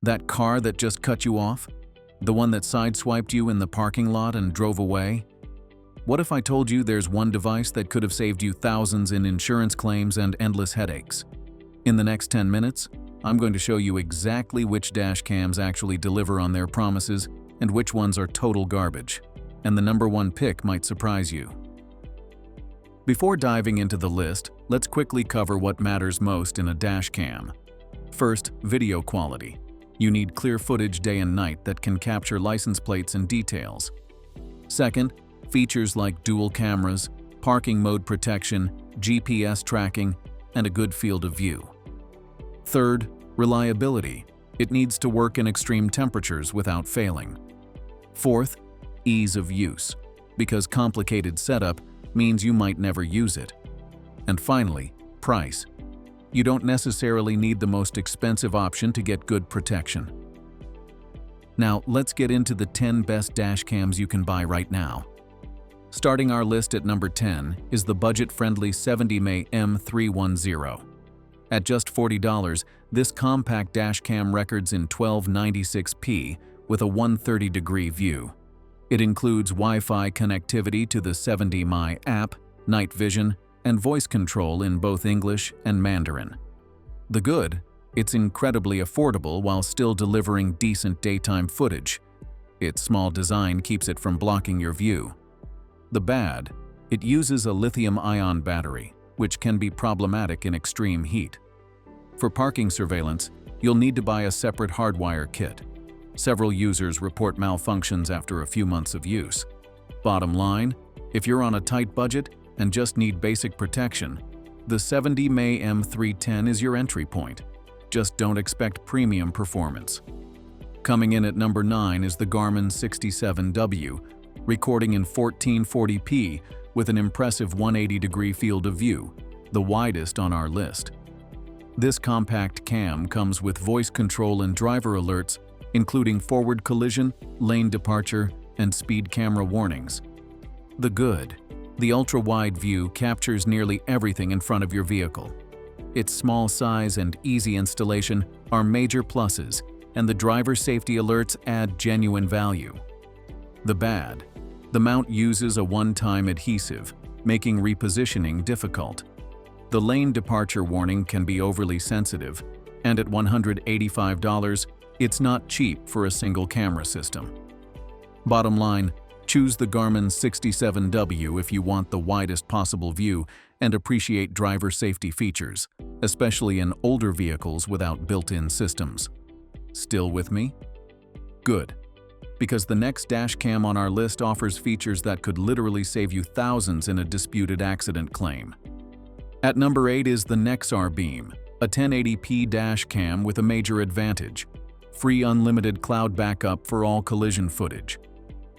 That car that just cut you off? The one that sideswiped you in the parking lot and drove away? What if I told you there's one device that could have saved you thousands in insurance claims and endless headaches? In the next 10 minutes, I'm going to show you exactly which dash cams actually deliver on their promises and which ones are total garbage. And the number one pick might surprise you. Before diving into the list, let's quickly cover what matters most in a dash cam. First, video quality. You need clear footage day and night that can capture license plates and details. Second, features like dual cameras, parking mode protection, GPS tracking, and a good field of view. Third, reliability. It needs to work in extreme temperatures without failing. Fourth, ease of use, because complicated setup means you might never use it. And finally, price. You don't necessarily need the most expensive option to get good protection. Now, let's get into the 10 best dash cams you can buy right now. Starting our list at number 10 is the budget-friendly 70mm M310. At just $40, this compact dash cam records in 1296p with a 130-degree view. It includes Wi-Fi connectivity to the 70mm app, night vision, and voice control in both English and Mandarin. The good, it's incredibly affordable while still delivering decent daytime footage. Its small design keeps it from blocking your view. The bad, it uses a lithium-ion battery, which can be problematic in extreme heat. For parking surveillance, you'll need to buy a separate hardwire kit. Several users report malfunctions after a few months of use. Bottom line, if you're on a tight budget and just need basic protection, the 70mm M310 is your entry point. Just don't expect premium performance. Coming in at number 9 is the Garmin 67W, recording in 1440p with an impressive 180-degree field of view, the widest on our list. This compact cam comes with voice control and driver alerts, including forward collision, lane departure, and speed camera warnings. The good, the ultra-wide view captures nearly everything in front of your vehicle. Its small size and easy installation are major pluses, and the driver safety alerts add genuine value. The bad, the mount uses a one-time adhesive, making repositioning difficult. The lane departure warning can be overly sensitive, and at $185, it's not cheap for a single camera system. Bottom line, choose the Garmin 67W if you want the widest possible view and appreciate driver safety features, especially in older vehicles without built-in systems. Still with me? Good, because the next dash cam on our list offers features that could literally save you thousands in a disputed accident claim. At number 8 is the Nexar Beam, a 1080p dash cam with a major advantage: free unlimited cloud backup for all collision footage.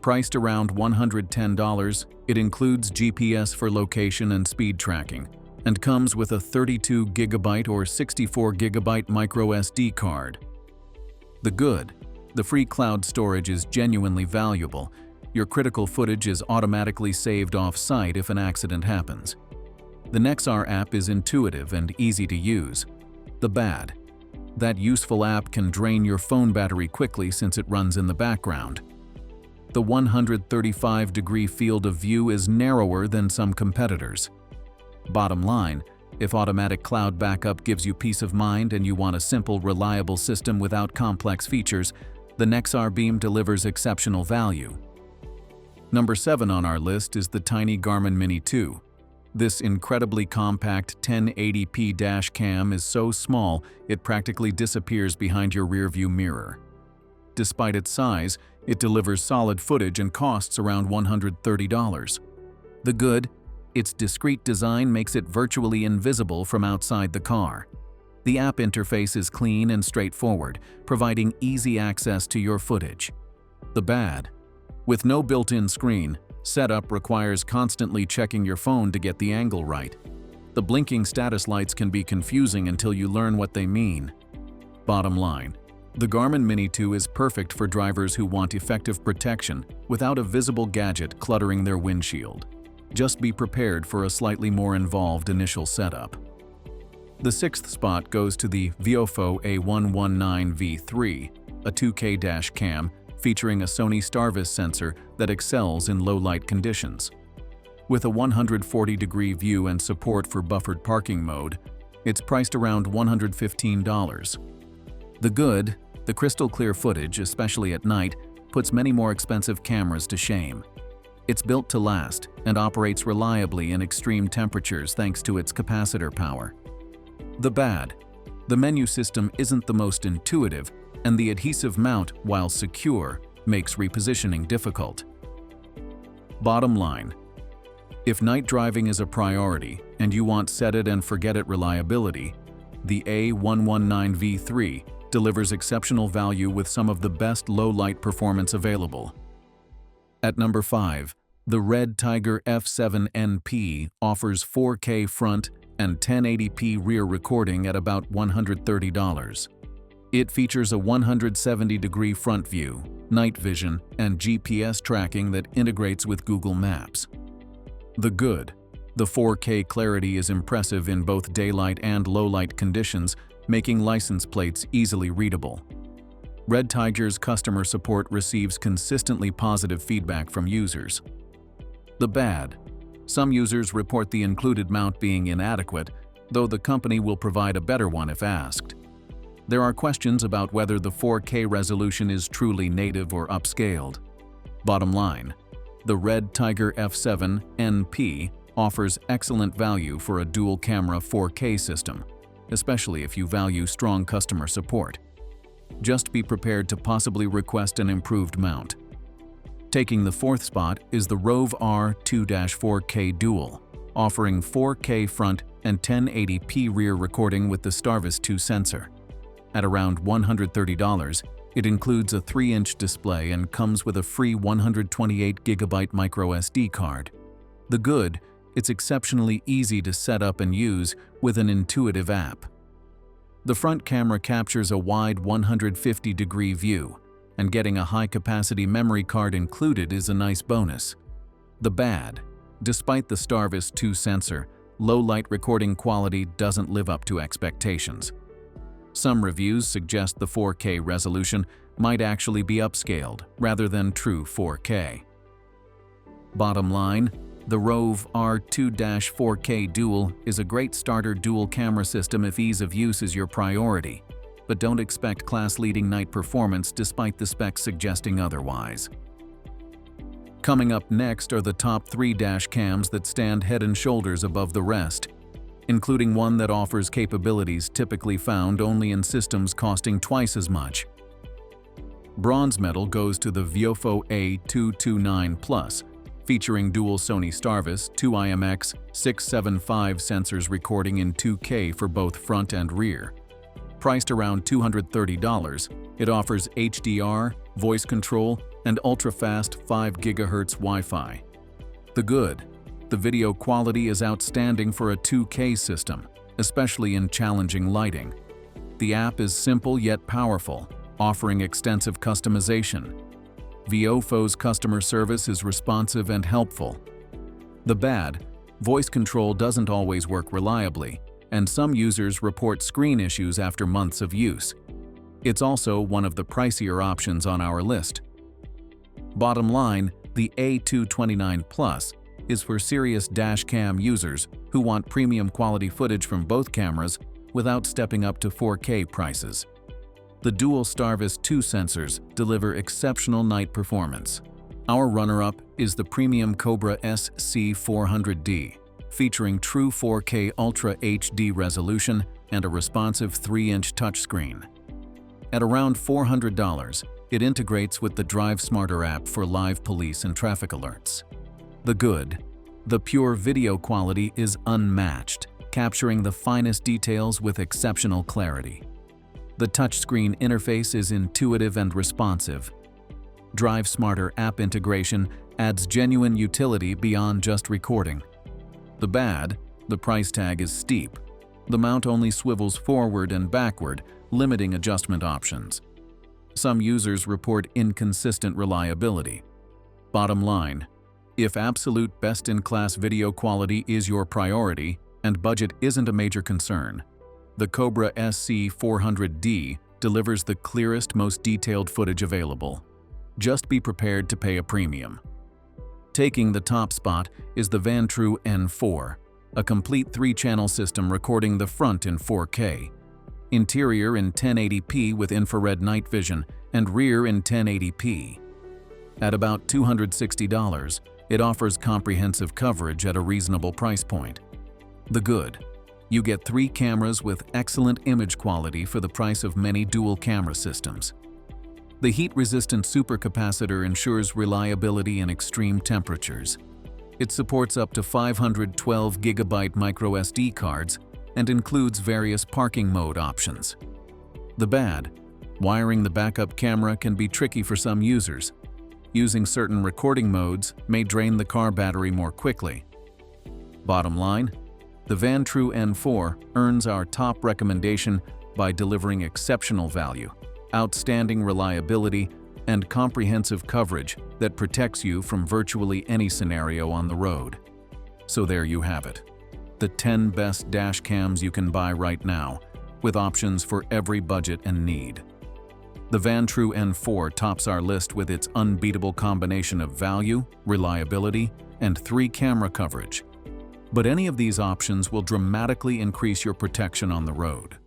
Priced around $110, it includes GPS for location and speed tracking, and comes with a 32GB or 64GB microSD card. The good, the free cloud storage is genuinely valuable. Your critical footage is automatically saved off-site if an accident happens. The Nexar app is intuitive and easy to use. The bad, that useful app can drain your phone battery quickly since it runs in the background. The 135-degree field of view is narrower than some competitors. Bottom line, if automatic cloud backup gives you peace of mind and you want a simple, reliable system without complex features, the Nexar Beam delivers exceptional value. Number 7 on our list is the tiny Garmin Mini 2. This incredibly compact 1080p dash cam is so small it practically disappears behind your rearview mirror. Despite its size, it delivers solid footage and costs around $130. The good, its discreet design makes it virtually invisible from outside the car. The app interface is clean and straightforward, providing easy access to your footage. The bad, with no built-in screen, setup requires constantly checking your phone to get the angle right. The blinking status lights can be confusing until you learn what they mean. Bottom line, the Garmin Mini 2 is perfect for drivers who want effective protection without a visible gadget cluttering their windshield. Just be prepared for a slightly more involved initial setup. The sixth spot goes to the Viofo A119V3, a 2K dash cam featuring a Sony Starvis sensor that excels in low-light conditions. With a 140-degree view and support for buffered parking mode, it's priced around $115. The good, the crystal-clear footage, especially at night, puts many more expensive cameras to shame. It's built to last and operates reliably in extreme temperatures thanks to its capacitor power. The bad, the menu system isn't the most intuitive, and the adhesive mount, while secure, makes repositioning difficult. Bottom line: if night driving is a priority and you want set-it-and-forget-it reliability, the A119V3 delivers exceptional value with some of the best low-light performance available. At number 5, the Red Tiger F7NP offers 4K front and 1080p rear recording at about $130. It features a 170-degree front view, night vision, and GPS tracking that integrates with Google Maps. The good, the 4K clarity is impressive in both daylight and low-light conditions, making license plates easily readable. Red Tiger's customer support receives consistently positive feedback from users. The bad, some users report the included mount being inadequate, though the company will provide a better one if asked. There are questions about whether the 4K resolution is truly native or upscaled. Bottom line: the Red Tiger F7NP offers excellent value for a dual-camera 4K system, especially if you value strong customer support. Just be prepared to possibly request an improved mount. Taking the fourth spot is the Rove R2-4K Dual, offering 4K front and 1080p rear recording with the Starvis 2 sensor. At around $130, it includes a 3-inch display and comes with a free 128GB microSD card. The good, it's exceptionally easy to set up and use with an intuitive app. The front camera captures a wide 150-degree view, and getting a high-capacity memory card included is a nice bonus. The bad, despite the Starvis 2 sensor, low-light recording quality doesn't live up to expectations. Some reviews suggest the 4K resolution might actually be upscaled rather than true 4K. Bottom line: the Rove R2-4K Dual is a great starter dual camera system if ease of use is your priority, but don't expect class-leading night performance despite the specs suggesting otherwise. Coming up next are the top 3 dash cams that stand head and shoulders above the rest, including one that offers capabilities typically found only in systems costing twice as much. Bronze medal goes to the Viofo A229 Plus, featuring dual Sony Starvis 2IMX 675 sensors recording in 2K for both front and rear. Priced around $230, it offers HDR, voice control, and ultra-fast 5 GHz Wi-Fi. The good, the video quality is outstanding for a 2K system, especially in challenging lighting. The app is simple yet powerful, offering extensive customization. Viofo's customer service is responsive and helpful. The bad, voice control doesn't always work reliably, and some users report screen issues after months of use. It's also one of the pricier options on our list. Bottom line, the A229 Plus is for serious dashcam users who want premium quality footage from both cameras without stepping up to 4K prices. The dual Starvis 2 sensors deliver exceptional night performance. Our runner-up is the premium Cobra SC400D, featuring true 4K Ultra HD resolution and a responsive 3-inch touchscreen. At around $400, it integrates with the Drive Smarter app for live police and traffic alerts. The good, the pure video quality is unmatched, capturing the finest details with exceptional clarity. The touchscreen interface is intuitive and responsive. Drive Smarter app integration adds genuine utility beyond just recording. The bad, the price tag is steep. The mount only swivels forward and backward, limiting adjustment options. Some users report inconsistent reliability. Bottom line, if absolute best-in-class video quality is your priority and budget isn't a major concern, The Cobra SC400D delivers the clearest, most detailed footage available. Just be prepared to pay a premium. Taking the top spot is the Vantrue N4, a complete 3-channel system recording the front in 4K, interior in 1080p with infrared night vision, and rear in 1080p. At about $260, it offers comprehensive coverage at a reasonable price point. The good: you get 3 cameras with excellent image quality for the price of many dual-camera systems. The heat-resistant supercapacitor ensures reliability in extreme temperatures. It supports up to 512 GB microSD cards and includes various parking mode options. The bad: wiring the backup camera can be tricky for some users. Using certain recording modes may drain the car battery more quickly. Bottom line, the Vantrue N4 earns our top recommendation by delivering exceptional value, outstanding reliability, and comprehensive coverage that protects you from virtually any scenario on the road. So there you have it, the 10 best dash cams you can buy right now, with options for every budget and need. The Vantrue N4 tops our list with its unbeatable combination of value, reliability, and 3-camera coverage. But any of these options will dramatically increase your protection on the road.